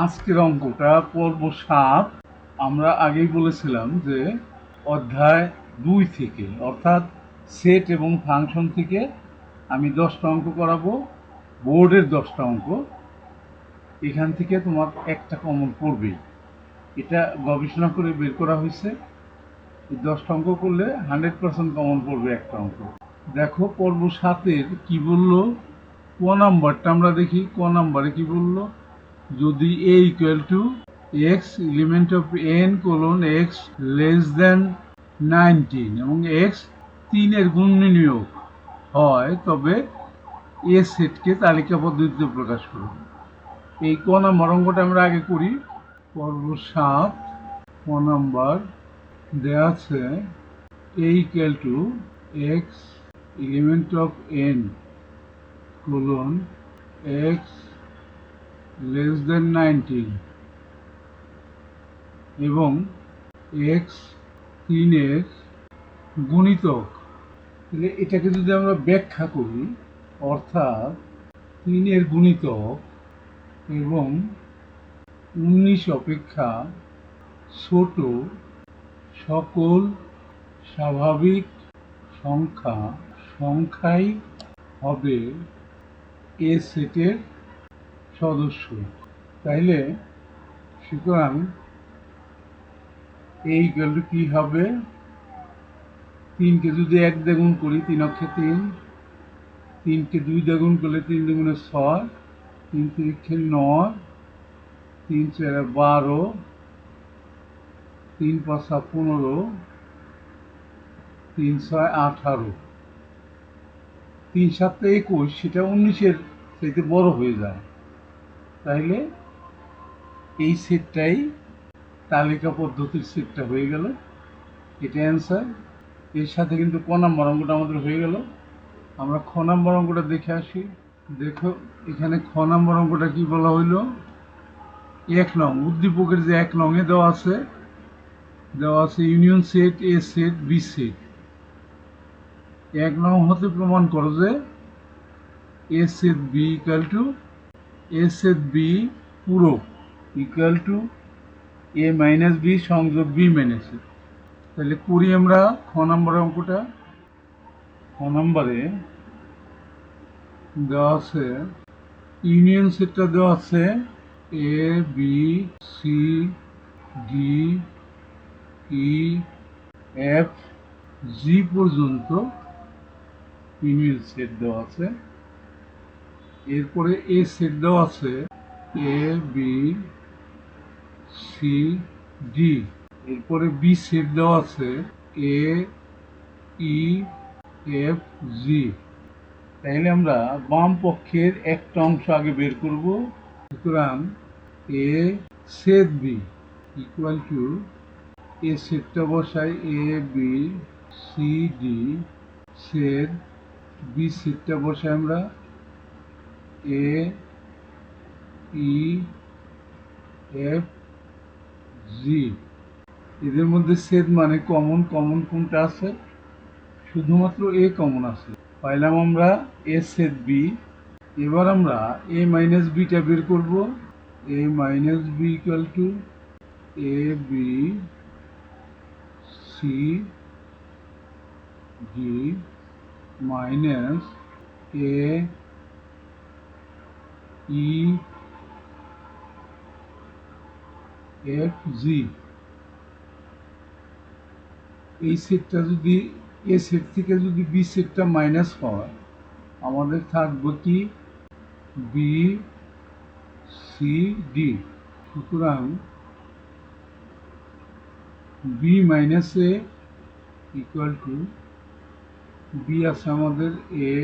আজকের অঙ্কটা পর্ব ৭। আমরা আগেই বলেছিলাম যে অধ্যায় ২ থেকে অর্থাৎ সেট এবং ফাংশন থেকে আমি ১০টা অঙ্ক করাবো, বোর্ডের ১০টা অঙ্ক। এখান থেকে তোমার একটা কমন পড়বেই, এটা গবেষণা করে বের করা হয়েছে। এই ১০টা অঙ্ক করলে 100% কমন পড়বে একটা অঙ্ক। দেখো পর্ব ৭-এর কি বললো, ক নাম্বারটা আমরা দেখি। ক নাম্বারে কি বললো, যদি a equal to x element of n colon x less than 19 এবং এক্স 3-এর গুণনীয়ক হয় তবে এ সেটকে তালিকা পদ্ধতিতে প্রকাশ করুন। এই ক নাম্বার অঙ্কটা আমরা আগে করি। পর্ব ৭, ক নাম্বার দেওয়া আছে a equal to x element of n colon x less than 19 এবং এক্স 3-এর গুণিতক। তাহলে এটাকে যদি আমরা ব্যাখ্যা করি, অর্থাৎ 3-এর গুণিতক এবং 19 অপেক্ষা ছোট সকল স্বাভাবিক সংখ্যাই হবে এ সেটের সদস্য। তাইলে সুতরাং এই গেল কি হবে, 3কে যদি 1 দিয়ে গুণ করি 3 অক্ষে 3, 3কে 2 দিয়ে গুণ করলে 3 দুগুণে 6, 3 তিরিক্ষে 9, 3 4 12, 3 5 15, 3 6 18, 3 7 21, সেটা 19-এর চাইতে বড় হয়ে যায়। তাইলে এই সেটটাই তালিকা পদ্ধতির সেটটা হয়ে গেল, এটা অ্যান্সার। এর সাথে কিন্তু ক নাম্বার অঙ্কটা আমাদের হয়ে গেল। আমরা খ নাম্বার অঙ্কটা দেখে আসি। দেখো এখানে খ নাম্বার অঙ্কটা কি বলা হইল, 1 নং উদ্দীপকের যে 1 নংয়ে দেওয়া আছে union set, A set, B set. 1 নং হতে প্রমাণ করো যে A set B equal to A set B পূরক equal to A minus B সংযোগ বি মাইনাস এ। তাহলে করি আমরা খ নাম্বার অঙ্কটা। খ নাম্বারে দেওয়া আছে ইউনিয়ন সেটটা দেওয়া আছে A B C D E F G পর্যন্ত ইউনিয়ন সেট দেওয়া আছে। এরপরে এ সেট দেওয়া আছে এ বি সি ডি। এরপরে বি সেট দেওয়া আছে এ ই এফ জি। তাইলে আমরা বাম পক্ষের একটা অংশ আগে বের করব। সুতরাং A set B equal to, A সেটটা বসাই A B C D set, B সেটটা বসাই আমরা এ ই এফ জি। এদের মধ্যে সেট মানে কমন কোনটা আছে, শুধুমাত্র এ কমন আছে, পাইলাম আমরা এ সেট বি। এবার আমরা এ মাইনাস বিটা বের করব। A minus B equal to A B C D minus A E F G. এই সেটটা যদি এ সেট থেকে যদি বি সেটটা মাইনাস হয়, আমাদের থাকবে কি বি সি ডি। সুতরাং B minus A equal to, B আছে আমাদের এ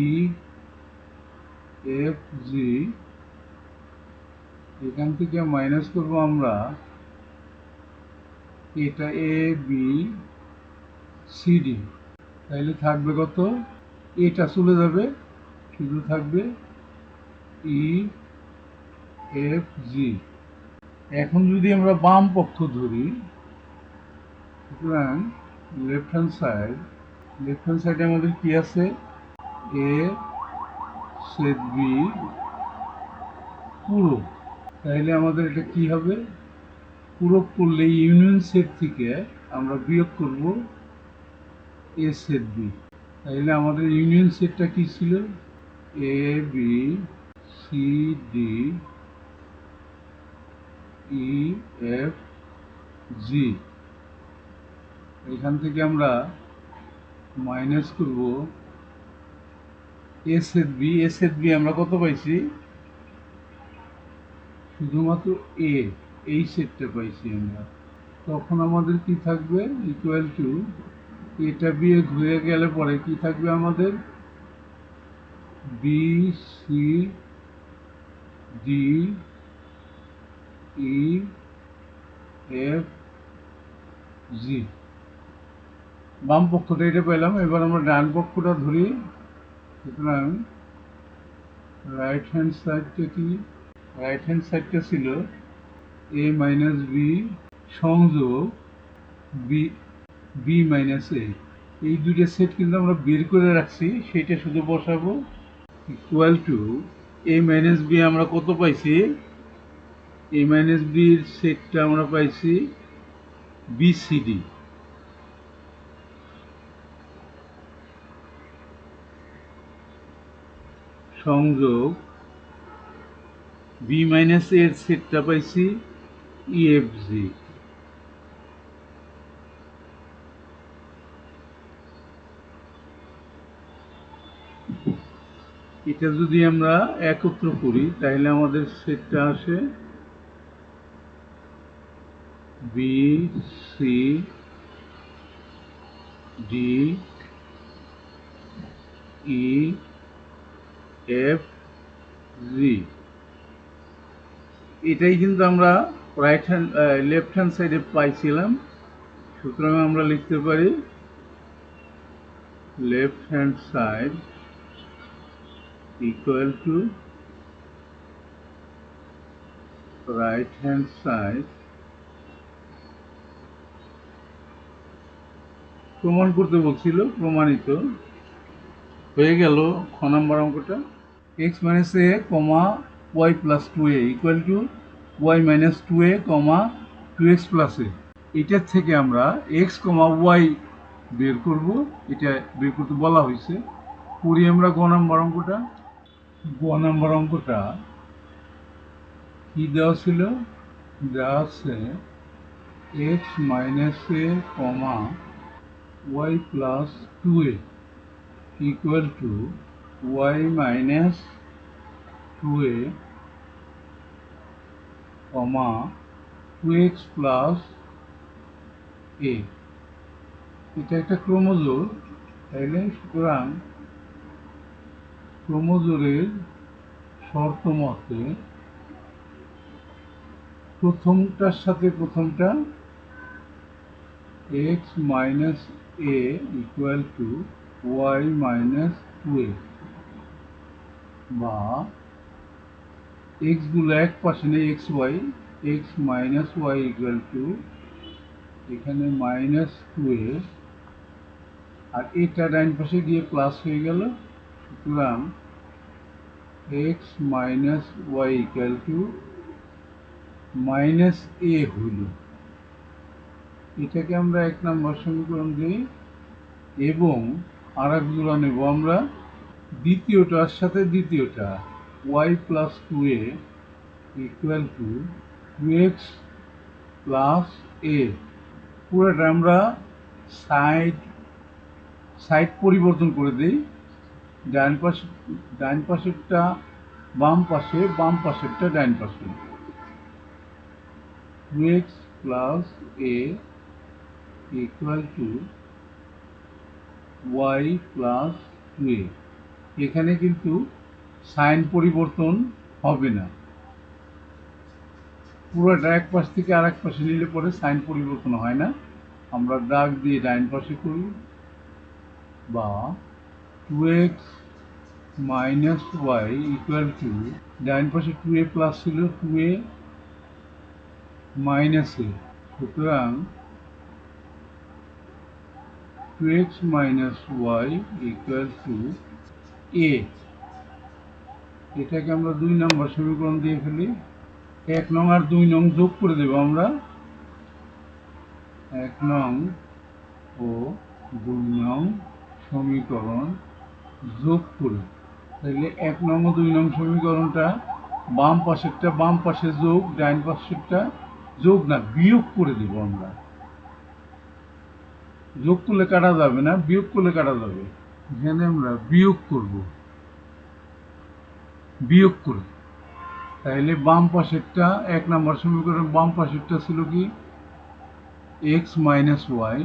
ই এফ জি, এখান থেকে মাইনাস করবো আমরা এটা এ বি সি ডি। তাইলে থাকবে কত, এটা চলে যাবে, শুধু থাকবে ই এফ জি। এখন যদি আমরা বাম পক্ষ ধরি, সুতরাং লেফট হ্যান্ড সাইডে আমাদের কি আছে, এ সেট বি পূরক, তাহলে আমাদের এটা কি হবে? পূরক করলে ইউনিয়ন সেট থেকে আমরা বিয়োগ করব এ সেট বি। তাহলে আমাদের ইউনিয়ন সেটটা কি ছিল? A B C D E F G. এখান থেকে আমরা মাইনাস করব A set B. A set B আমরা কত পাইছি? শুধুমাত্র এ, এই সেটটা পাইছি আমরা। তখন আমাদের কি থাকবে? ইকুয়াল টু, এটা বিয়োগ হয়ে গেলে পরে কি থাকবে আমাদের? B C D E F G. বাম পক্ষটা এটা পেলাম, এবার আমরা ডান পক্ষটা ধরি। সুতরাং রাইট হ্যান্ড সাইডটা কি? রাইট হ্যান্ড সাইডটা ছিল এ মাইনাস বি সংযোগ বি বি মাইনাস এ। এই দুইটা সেট কিন্তু আমরা বের করে রাখছি, সেইটা শুধু বসাবো। Equal to A minus B আমরা কত পাইছি? এ মাইনাস বির সেটটা আমরা পাইছি বিসিডি সংযোগ বি মাইনাস এর সেটটা পাইছি ইএফজি। এটা যদি আমরা একত্র করি তাহলে আমাদের সেটটা আসে B C D E F G. এটাই কিন্তু আমরা রাইট হ্যান্ড লেফট হ্যান্ড সাইডে পাইছিলাম। সুতরাং আমরা লিখতে পারি left hand side equal to right hand side. প্রমাণ করতে বলছিল, প্রমাণিত হয়ে গেল। খ নাম্বার অঙ্কটা, x minus a comma y plus two a equal to y minus two a comma two x plus a. এটার থেকে আমরা এক্স কমা ওয়াই বের করব, এটা বের করতে বলা হয়েছে। করি আমরা গ নাম্বার অঙ্কটা। গ নাম্বার অঙ্কটা কি দেওয়া ছিল? দেওয়া আছে x minus a comma y plus two a equal to y minus two a comma two x plus a. এটা একটা ক্রোমোজোর, তাইলে সুতরাং ক্রোমোজোরের শর্ত মতে প্রথমটার সাথে প্রথমটা x minus A equal to y minus two a, বা এক্স গুলো এক পাশে নেই, x y, x minus y equal to এখানে মাইনাস টু এ, আর এটা ডাইন পাশে গিয়ে প্লাস হয়ে গেল। সুতরাং x minus y equal to minus a হইল। এটাকে আমরা এক নম্বর সমীকরণ দিই, এবং আর এক জোড়া নেব আমরা দ্বিতীয়টার সাথে দ্বিতীয়টা, y plus two a equal to two x plus a. পুরোটা আমরা সাইড সাইড পরিবর্তন করে দিই। ডান পাশেরটা বাম পাশে, বাম পাশেরটা ডান পাশে। Two x plus A equal to y plus two a. এখানে কিন্তু সাইন পরিবর্তন হবে না, পুরোটা এক পাশ থেকে আর এক পাশে নিলে পরে সাইন পরিবর্তন হয় না। আমরা দাগ দিয়ে ডাইন পাশে করি, বা two x minus y equal to, ডাইন পাশে টু এ প্লাস ছিল, টু এ মাইনাস এ। সুতরাং two x minus y equal to a. এটাকে আমরা 2 নম্বর সমীকরণ দিয়ে ফেলি। 1 নং আর 2 নং যোগ করে দেব আমরা। 1 নং ও 2 নং সমীকরণ যোগ করে, তাহলে 1 নং ও 2 নং সমীকরণটা বাম পাশেরটা বাম পাশে যোগ, ডান পাশেরটা যোগ না বিয়োগ করে দেব আমরা। যোগ করলে কাটা যাবে না, বিয়োগ করলে কাটা যাবে। এখানে আমরা বিয়োগ করব, বিয়োগ করে, তাহলে বাম পাশেরটা 1 নম্বর সমীকরণ বাম পাশেরটা ছিল কি এক্স মাইনাস ওয়াই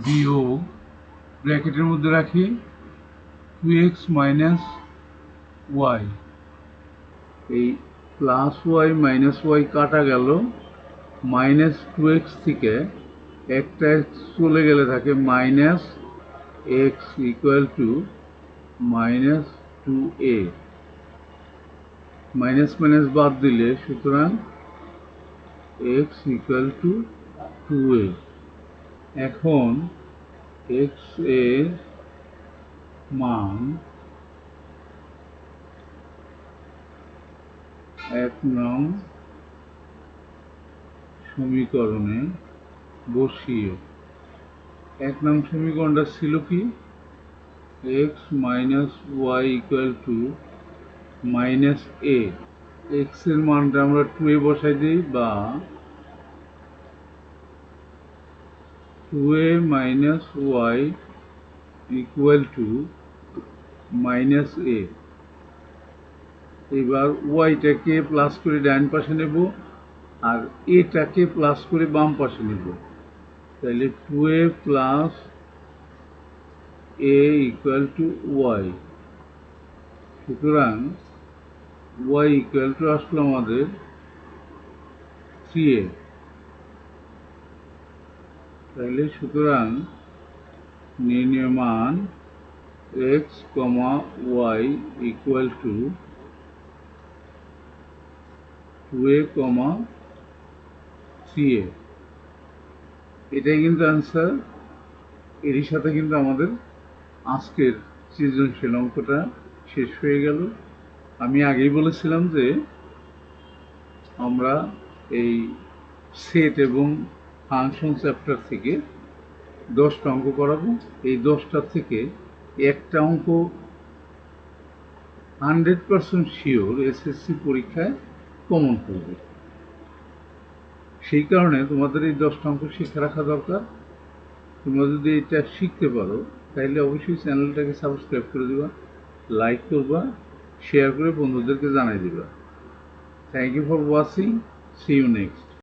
বিয়োগ ব্র্যাকেটের মধ্যে রাখি 2x মাইনাস ওয়াই। এই প্লাস ওয়াই মাইনাস ওয়াই কাটা গেল, মাইনাস 2x থেকে একটা চলে গেলে থাকে minus x equal to minus 2a। Minus minus বাদ দিলে সুতরাং এক্স ইকুয়াল টু 2a। এখন এক্স এর মান 1 নং সমীকরণে বসিয়ে, 1 নং সমীকরণটা ছিল কি x minus y equal to minus a. X এর মানটা আমরা 2a বসাই দিই, বা 2a minus y equal to minus a. এবার ওয়াইটাকে প্লাস করে ডান পাশে নেব আর এটাকে প্লাস করে বাম পাশে নেব, তাহলে 2a plus A equal to Y. সুতরাং ওয়াই ইকুয়াল টু আসলো আমাদের 3a। তাহলে সুতরাং নির্ণয় মান X comma Y equal to 2a comma 3a। এটাই কিন্তু অ্যান্সার। এরই সাথে কিন্তু আমাদের আজকের সৃজনশীল অঙ্কটা শেষ হয়ে গেল। আমি আগেই বলেছিলাম যে আমরা এই সেট এবং ফাংশন চ্যাপ্টার থেকে 10টা অঙ্ক করাবো। এই 10টা থেকে একটা অঙ্ক 100% শিওর এসএসসি পরীক্ষায় কমন করবে। সেই কারণে তোমাদের এই 10টা অঙ্ক শিখে রাখা দরকার। তোমরা যদি এটা শিখতে পারো তাহলে অবশ্যই চ্যানেলটাকে সাবস্ক্রাইব করে দিবা, লাইক করবা, শেয়ার করে বন্ধুদেরকে জানাই দিবা। Thank you for watching, see you next.